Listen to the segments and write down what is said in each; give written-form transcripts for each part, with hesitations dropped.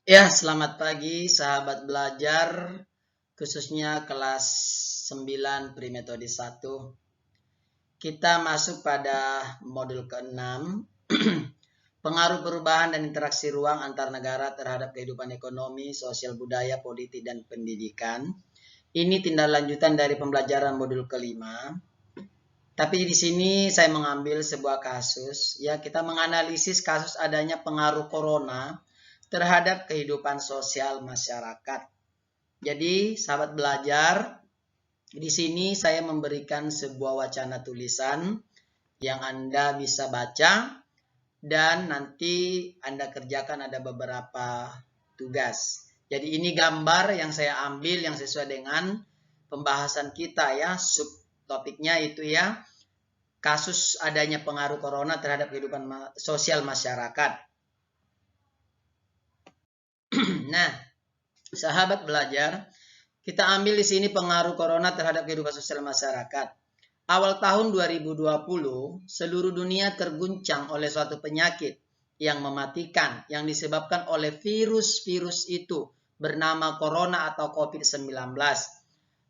Ya, selamat pagi sahabat belajar, khususnya kelas 9 Primetode 1. Kita masuk pada modul ke-6, pengaruh perubahan dan interaksi ruang antar negara terhadap kehidupan ekonomi, sosial budaya, politik, dan pendidikan. Ini tindak lanjutan dari pembelajaran modul kelima. Tapi di sini saya mengambil sebuah kasus, ya kita menganalisis kasus adanya pengaruh corona terhadap kehidupan sosial masyarakat. Jadi, sahabat belajar, di sini saya memberikan sebuah wacana tulisan yang Anda bisa baca dan nanti Anda kerjakan ada beberapa tugas. Jadi ini gambar yang saya ambil yang sesuai dengan pembahasan kita ya, subtopiknya itu ya, kasus adanya pengaruh corona terhadap kehidupan sosial masyarakat. Nah, sahabat belajar, kita ambil di sini pengaruh corona terhadap kehidupan sosial masyarakat. Awal tahun 2020, seluruh dunia terguncang oleh suatu penyakit yang mematikan yang disebabkan oleh virus-virus itu bernama corona atau COVID-19.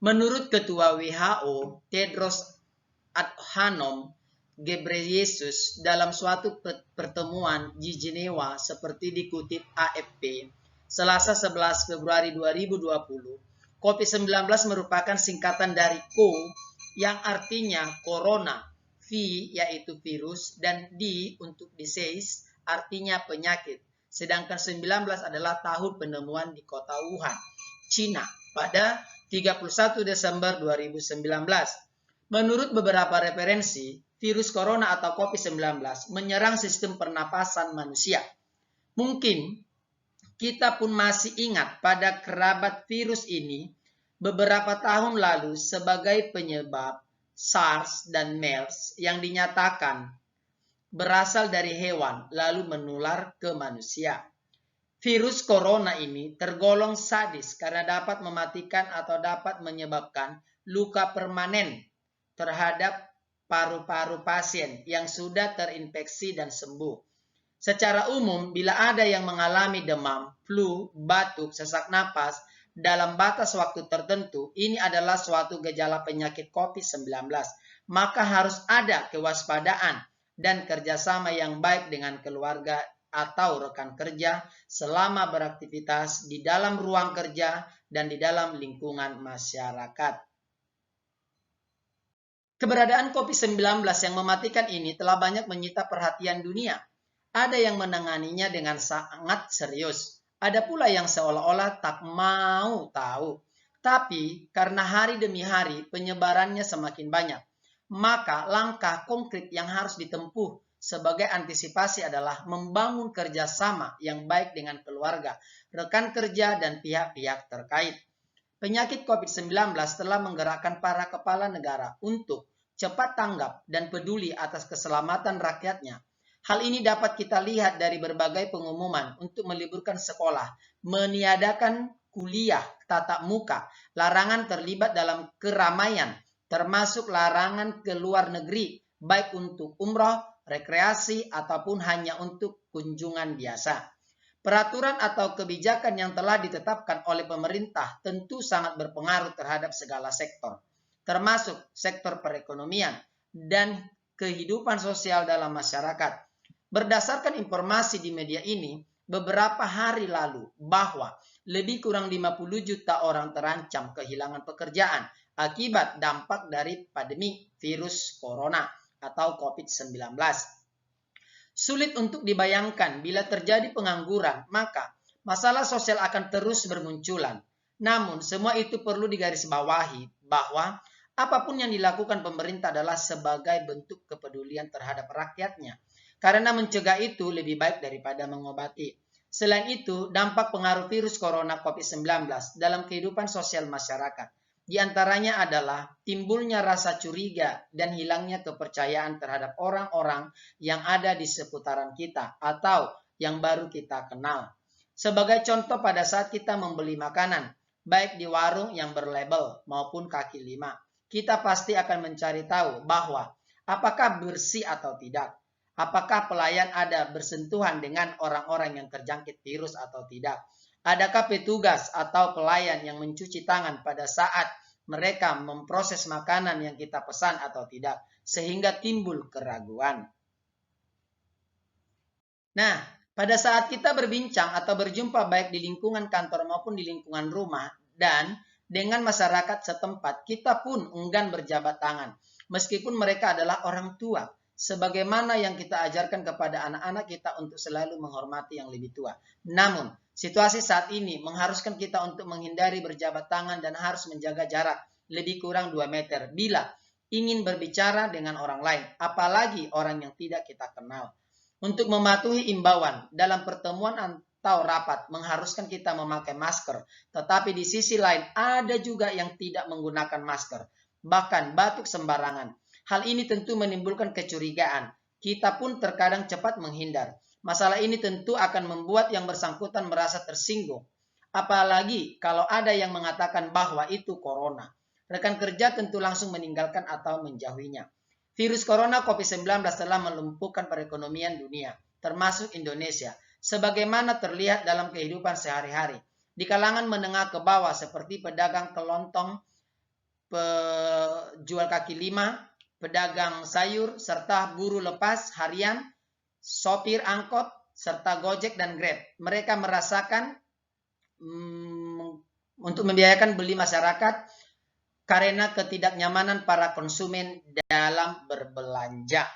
Menurut Ketua WHO, Tedros Adhanom Ghebreyesus dalam suatu pertemuan di Jenewa seperti dikutip AFP, Selasa 11 Februari 2020, COVID-19 merupakan singkatan dari CO yang artinya corona, V yaitu virus, dan D untuk disease artinya penyakit. Sedangkan 19 adalah tahun penemuan di kota Wuhan, Cina pada 31 Desember 2019. Menurut beberapa referensi, virus corona atau COVID-19 menyerang sistem pernapasan manusia. Mungkin kita pun masih ingat pada kerabat virus ini beberapa tahun lalu sebagai penyebab SARS dan MERS yang dinyatakan berasal dari hewan lalu menular ke manusia. Virus corona ini tergolong sadis karena dapat mematikan atau dapat menyebabkan luka permanen terhadap paru-paru pasien yang sudah terinfeksi dan sembuh. Secara umum, bila ada yang mengalami demam, flu, batuk, sesak napas dalam batas waktu tertentu, ini adalah suatu gejala penyakit COVID-19. Maka harus ada kewaspadaan dan kerjasama yang baik dengan keluarga atau rekan kerja selama beraktivitas di dalam ruang kerja dan di dalam lingkungan masyarakat. Keberadaan COVID-19 yang mematikan ini telah banyak menyita perhatian dunia. Ada yang menanganinya dengan sangat serius. Ada pula yang seolah-olah tak mau tahu. Tapi karena hari demi hari penyebarannya semakin banyak, maka langkah konkret yang harus ditempuh sebagai antisipasi adalah membangun kerjasama yang baik dengan keluarga, rekan kerja, dan pihak-pihak terkait. Penyakit COVID-19 telah menggerakkan para kepala negara untuk cepat tanggap dan peduli atas keselamatan rakyatnya. Hal ini dapat kita lihat dari berbagai pengumuman untuk meliburkan sekolah, meniadakan kuliah tatap muka, larangan terlibat dalam keramaian, termasuk larangan ke luar negeri, baik untuk umroh, rekreasi, ataupun hanya untuk kunjungan biasa. Peraturan atau kebijakan yang telah ditetapkan oleh pemerintah tentu sangat berpengaruh terhadap segala sektor, termasuk sektor perekonomian dan kehidupan sosial dalam masyarakat. Berdasarkan informasi di media ini, beberapa hari lalu bahwa lebih kurang 50 juta orang terancam kehilangan pekerjaan akibat dampak dari pandemi virus corona atau COVID-19. Sulit untuk dibayangkan bila terjadi pengangguran, maka masalah sosial akan terus bermunculan. Namun, semua itu perlu digarisbawahi bahwa apapun yang dilakukan pemerintah adalah sebagai bentuk kepedulian terhadap rakyatnya. Karena mencegah itu lebih baik daripada mengobati. Selain itu, dampak pengaruh virus corona COVID-19 dalam kehidupan sosial masyarakat. Di antaranya adalah timbulnya rasa curiga dan hilangnya kepercayaan terhadap orang-orang yang ada di seputaran kita atau yang baru kita kenal. Sebagai contoh pada saat kita membeli makanan, baik di warung yang berlabel maupun kaki lima, kita pasti akan mencari tahu bahwa apakah bersih atau tidak. Apakah pelayan ada bersentuhan dengan orang-orang yang terjangkit virus atau tidak? Adakah petugas atau pelayan yang mencuci tangan pada saat mereka memproses makanan yang kita pesan atau tidak? Sehingga timbul keraguan. Nah, pada saat kita berbincang atau berjumpa baik di lingkungan kantor maupun di lingkungan rumah dan dengan masyarakat setempat, kita pun enggan berjabat tangan. Meskipun mereka adalah orang tua, sebagaimana yang kita ajarkan kepada anak-anak kita untuk selalu menghormati yang lebih tua. Namun, situasi saat ini mengharuskan kita untuk menghindari berjabat tangan dan harus menjaga jarak lebih kurang 2 meter bila ingin berbicara dengan orang lain, apalagi orang yang tidak kita kenal. Untuk mematuhi imbauan dalam pertemuan atau rapat mengharuskan kita memakai masker, tetapi di sisi lain ada juga yang tidak menggunakan masker, bahkan batuk sembarangan. Hal ini tentu menimbulkan kecurigaan. Kita pun terkadang cepat menghindar. Masalah ini tentu akan membuat yang bersangkutan merasa tersinggung. Apalagi kalau ada yang mengatakan bahwa itu corona. Rekan kerja tentu langsung meninggalkan atau menjauhinya. Virus corona COVID-19 telah melumpuhkan perekonomian dunia, termasuk Indonesia, sebagaimana terlihat dalam kehidupan sehari-hari. Di kalangan menengah ke bawah seperti pedagang kelontong, penjual kaki lima, pedagang sayur, serta buruh lepas harian, sopir angkot, serta Gojek dan Grab. Mereka merasakan untuk membiayakan beli masyarakat karena ketidaknyamanan para konsumen dalam berbelanja.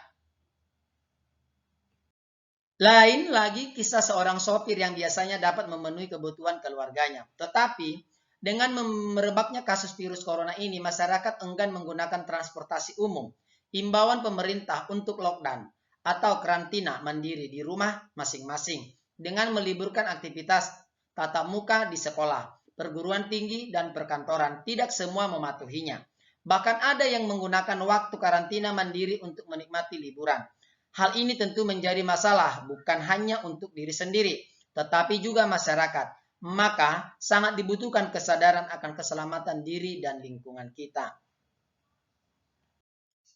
Lain lagi kisah seorang sopir yang biasanya dapat memenuhi kebutuhan keluarganya. Tetapi dengan merebaknya kasus virus corona ini, masyarakat enggan menggunakan transportasi umum. Imbauan pemerintah untuk lockdown atau karantina mandiri di rumah masing-masing dengan meliburkan aktivitas tatap muka di sekolah, perguruan tinggi, dan perkantoran. Tidak semua mematuhinya. Bahkan ada yang menggunakan waktu karantina mandiri untuk menikmati liburan. Hal ini tentu menjadi masalah bukan hanya untuk diri sendiri, tetapi juga masyarakat. Maka sangat dibutuhkan kesadaran akan keselamatan diri dan lingkungan kita.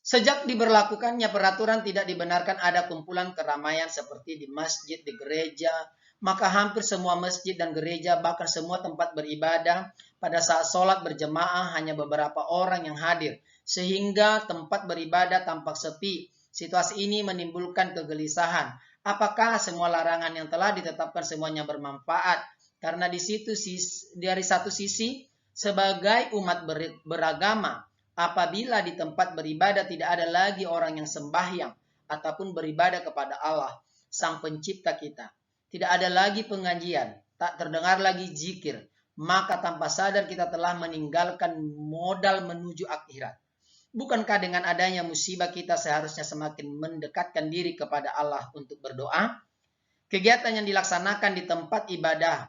Sejak diberlakukannya peraturan tidak dibenarkan ada kumpulan keramaian seperti di masjid, di gereja, maka hampir semua masjid dan gereja, bahkan semua tempat beribadah, pada saat sholat berjemaah hanya beberapa orang yang hadir, sehingga tempat beribadah tampak sepi. Situasi ini menimbulkan kegelisahan. Apakah semua larangan yang telah ditetapkan semuanya bermanfaat? Karena dari satu sisi, sebagai umat beragama, apabila di tempat beribadah tidak ada lagi orang yang sembahyang ataupun beribadah kepada Allah, Sang Pencipta kita, tidak ada lagi pengajian, tak terdengar lagi zikir, maka tanpa sadar kita telah meninggalkan modal menuju akhirat. Bukankah dengan adanya musibah kita seharusnya semakin mendekatkan diri kepada Allah untuk berdoa? Kegiatan yang dilaksanakan di tempat ibadah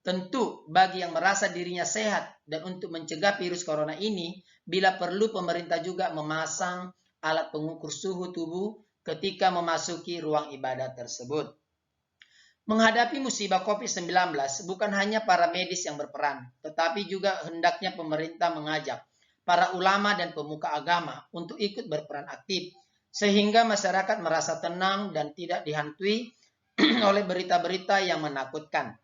tentu bagi yang merasa dirinya sehat dan untuk mencegah virus corona ini, bila perlu pemerintah juga memasang alat pengukur suhu tubuh ketika memasuki ruang ibadah tersebut. Menghadapi musibah COVID-19 bukan hanya para medis yang berperan, tetapi juga hendaknya pemerintah mengajak para ulama dan pemuka agama untuk ikut berperan aktif, sehingga masyarakat merasa tenang dan tidak dihantui oleh berita-berita yang menakutkan.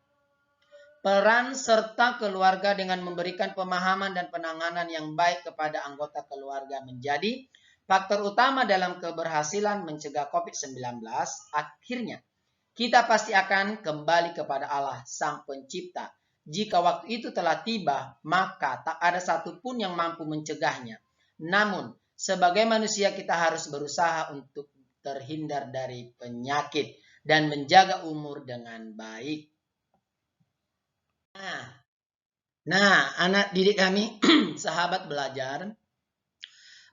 Peran serta keluarga dengan memberikan pemahaman dan penanganan yang baik kepada anggota keluarga menjadi faktor utama dalam keberhasilan mencegah COVID-19. Akhirnya, kita pasti akan kembali kepada Allah, Sang Pencipta. Jika waktu itu telah tiba, maka tak ada satupun yang mampu mencegahnya. Namun, sebagai manusia kita harus berusaha untuk terhindar dari penyakit dan menjaga umur dengan baik. Nah, anak didik kami, sahabat belajar,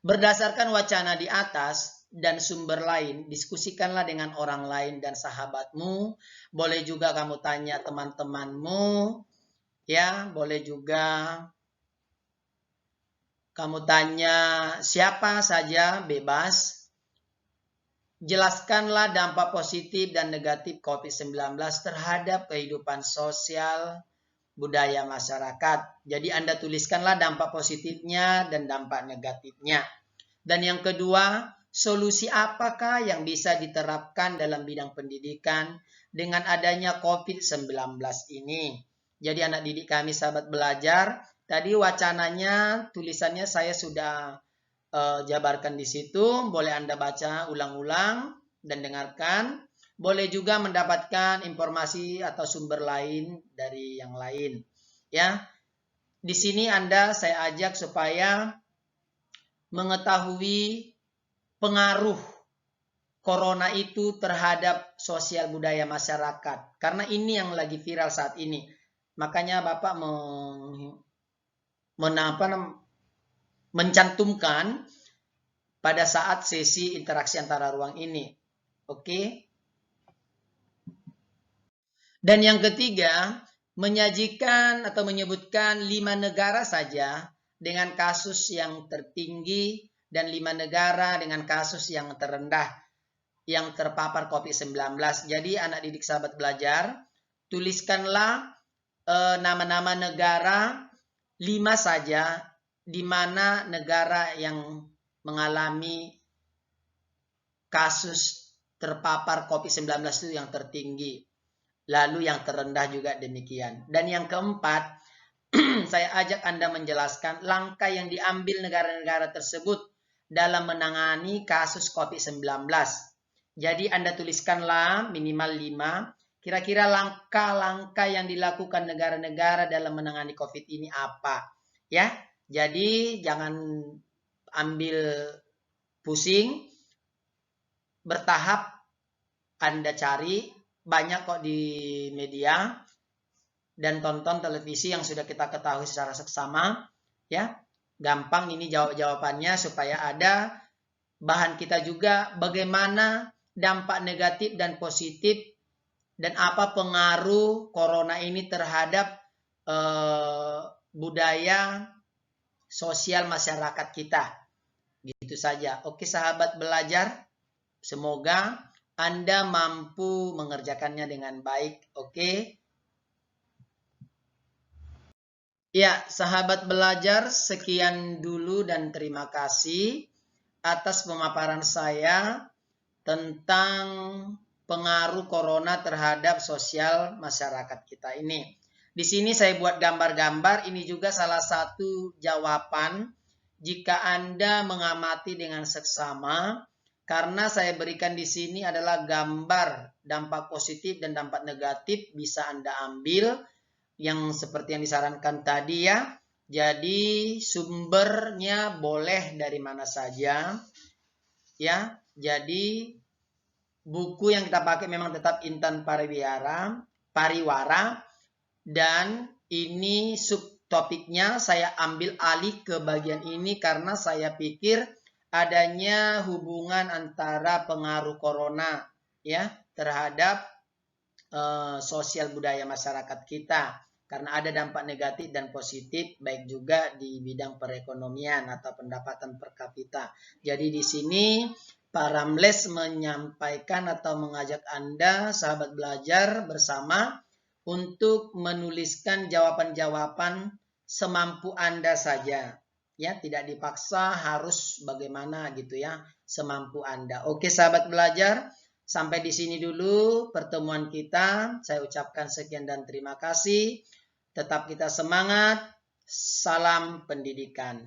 berdasarkan wacana di atas dan sumber lain, diskusikanlah dengan orang lain dan sahabatmu. Boleh juga kamu tanya teman-temanmu, ya, boleh juga kamu tanya siapa saja, bebas. Jelaskanlah dampak positif dan negatif COVID-19 terhadap kehidupan sosial, budaya masyarakat. Jadi Anda tuliskanlah dampak positifnya dan dampak negatifnya. Dan yang kedua, solusi apakah yang bisa diterapkan dalam bidang pendidikan dengan adanya COVID-19 ini. Jadi anak didik kami sahabat belajar, tadi wacananya, tulisannya saya sudah jabarkan di situ, boleh Anda baca ulang-ulang dan dengarkan. Boleh juga mendapatkan informasi atau sumber lain dari yang lain. Ya, di sini saya ajak supaya mengetahui pengaruh corona itu terhadap sosial budaya masyarakat. Karena ini yang lagi viral saat ini. Makanya Bapak mencantumkan pada saat sesi interaksi antara ruang ini. Oke. Dan yang ketiga, menyajikan atau menyebutkan 5 negara saja dengan kasus yang tertinggi dan 5 negara dengan kasus yang terendah yang terpapar COVID-19. Jadi anak didik sahabat belajar, tuliskanlah nama-nama negara 5 saja di mana negara yang mengalami kasus terpapar COVID-19 itu yang tertinggi. Lalu yang terendah juga demikian. Dan yang keempat, saya ajak Anda menjelaskan langkah yang diambil negara-negara tersebut dalam menangani kasus COVID-19. Jadi Anda tuliskanlah minimal 5, kira-kira langkah-langkah yang dilakukan negara-negara dalam menangani COVID ini apa. Ya, jadi jangan ambil pusing, bertahap Anda cari. Banyak kok di media dan tonton televisi yang sudah kita ketahui secara seksama, ya. Gampang ini jawab-jawabannya supaya ada bahan kita juga bagaimana dampak negatif dan positif dan apa pengaruh corona ini terhadap budaya sosial masyarakat kita. Gitu saja. Oke sahabat belajar, semoga Anda mampu mengerjakannya dengan baik, oke? Ya, sahabat belajar, sekian dulu dan terima kasih atas pemaparan saya tentang pengaruh corona terhadap sosial masyarakat kita ini. Di sini saya buat gambar-gambar, ini juga salah satu jawaban jika Anda mengamati dengan seksama. Karena saya berikan di sini adalah gambar dampak positif dan dampak negatif bisa Anda ambil yang seperti yang disarankan tadi ya. Jadi sumbernya boleh dari mana saja ya. Jadi buku yang kita pakai memang tetap Intan Pariwara dan ini subtopiknya saya ambil alih ke bagian ini karena saya pikir adanya hubungan antara pengaruh corona ya terhadap sosial budaya masyarakat kita karena ada dampak negatif dan positif baik juga di bidang perekonomian atau pendapatan per kapita. Jadi di sini Pak Ramles menyampaikan atau mengajak Anda sahabat belajar bersama untuk menuliskan jawaban-jawaban semampu Anda saja. Ya, tidak dipaksa harus bagaimana gitu ya, semampu Anda. Oke, sahabat belajar, sampai di sini dulu pertemuan kita. Saya ucapkan sekian dan terima kasih. Tetap kita semangat. Salam pendidikan.